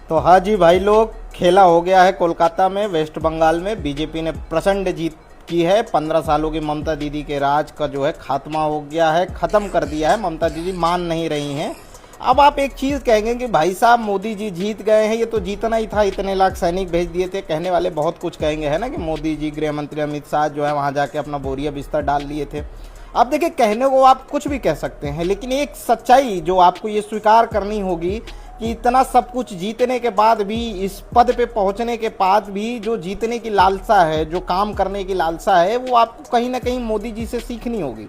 तो हाँ जी भाई लोग, खेला हो गया है कोलकाता में, वेस्ट बंगाल में बीजेपी ने प्रचंड जीत की है। 15 सालों की ममता दीदी के राज का जो है खात्मा हो गया है, ख़त्म कर दिया है। ममता दीदी मान नहीं रही हैं। अब आप एक चीज़ कहेंगे कि भाई साहब मोदी जी जीत गए हैं, ये तो जीतना ही था, इतने लाख सैनिक भेज दिए थे। कहने वाले बहुत कुछ कहेंगे, है ना, कि मोदी जी, गृह मंत्री अमित शाह जो है वहाँ जाके अपना बोरिया बिस्तर डाल लिए थे। अब देखिए, कहने को आप कुछ भी कह सकते हैं, लेकिन एक सच्चाई जो आपको ये स्वीकार करनी होगी कि इतना सब कुछ जीतने के बाद भी, इस पद पे पहुंचने के बाद भी जो जीतने की लालसा है, जो काम करने की लालसा है, वो आपको कहीं ना कहीं मोदी जी से सीखनी होगी।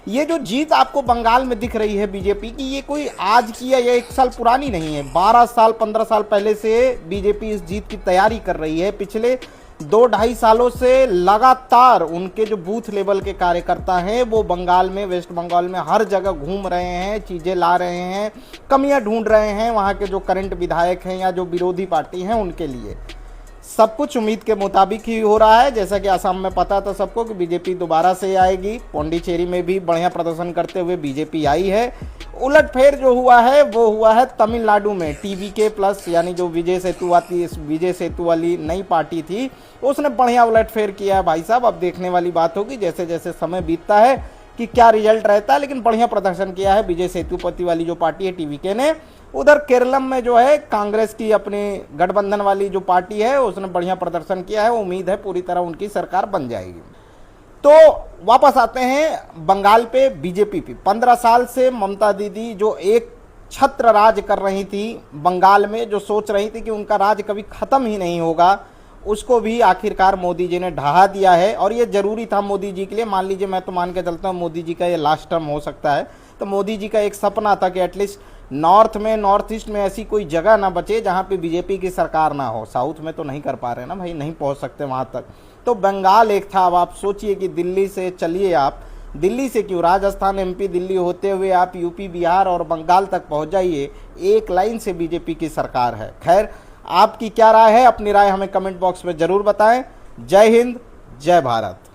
ये जो जीत आपको बंगाल में दिख रही है बीजेपी की, ये कोई आज की या 1 साल पुरानी नहीं है। 12 साल 15 साल पहले से बीजेपी इस जीत की तैयारी कर रही है। पिछले 2-2.5 सालों से लगातार उनके जो बूथ लेवल के कार्यकर्ता हैं वो बंगाल में, वेस्ट बंगाल में हर जगह घूम रहे हैं, चीज़ें ला रहे हैं, कमियां ढूंढ रहे हैं वहाँ के जो करंट विधायक हैं या जो विरोधी पार्टी हैं उनके लिए। सब कुछ उम्मीद के मुताबिक ही हो रहा है। जैसा कि असम में पता था सबको कि बीजेपी दोबारा से आएगी, पौंडीचेरी में भी बढ़िया प्रदर्शन करते हुए बीजेपी आई है। उलटफेर जो हुआ है वो हुआ है तमिलनाडु में। टीवीके प्लस यानी जो विजय सेतु वाली नई पार्टी थी, उसने बढ़िया उलटफेर किया है भाई साहब। अब देखने वाली बात होगी जैसे जैसे समय बीतता है कि क्या रिजल्ट रहता है, लेकिन बढ़िया प्रदर्शन किया है विजय सेतुपति वाली जो पार्टी है टीवीके ने। उधर केरलम में जो है कांग्रेस की अपनी गठबंधन वाली जो पार्टी है उसने बढ़िया प्रदर्शन किया है। उम्मीद है पूरी तरह उनकी सरकार बन जाएगी। तो वापस आते हैं बंगाल पे, बीजेपी पे। 15 साल से ममता दीदी जो एक छत्र राज कर रही थी बंगाल में, जो सोच रही थी कि उनका राज कभी खत्म ही नहीं होगा, उसको भी आखिरकार मोदी जी ने ढहा दिया है। और ये जरूरी था मोदी जी के लिए। मान लीजिए, मैं तो मान के चलता हूँ मोदी जी का ये लास्ट टर्म हो सकता है, तो मोदी जी का एक सपना था कि एटलीस्ट नॉर्थ में, नॉर्थ ईस्ट में ऐसी कोई जगह ना बचे जहाँ पे बीजेपी की सरकार ना हो। साउथ में तो नहीं कर पा रहे ना भाई, नहीं पहुँच सकते वहाँ तक। तो बंगाल एक था। अब आप सोचिए कि दिल्ली से चलिए, आप दिल्ली से क्यों, राजस्थान एमपी दिल्ली होते हुए आप यूपी बिहार और बंगाल तक पहुँच जाइए, एक लाइन से बीजेपी की सरकार है। खैर, आपकी क्या राय है? अपनी राय हमें कमेंट बॉक्स में ज़रूर बताएं। जय हिंद, जय भारत।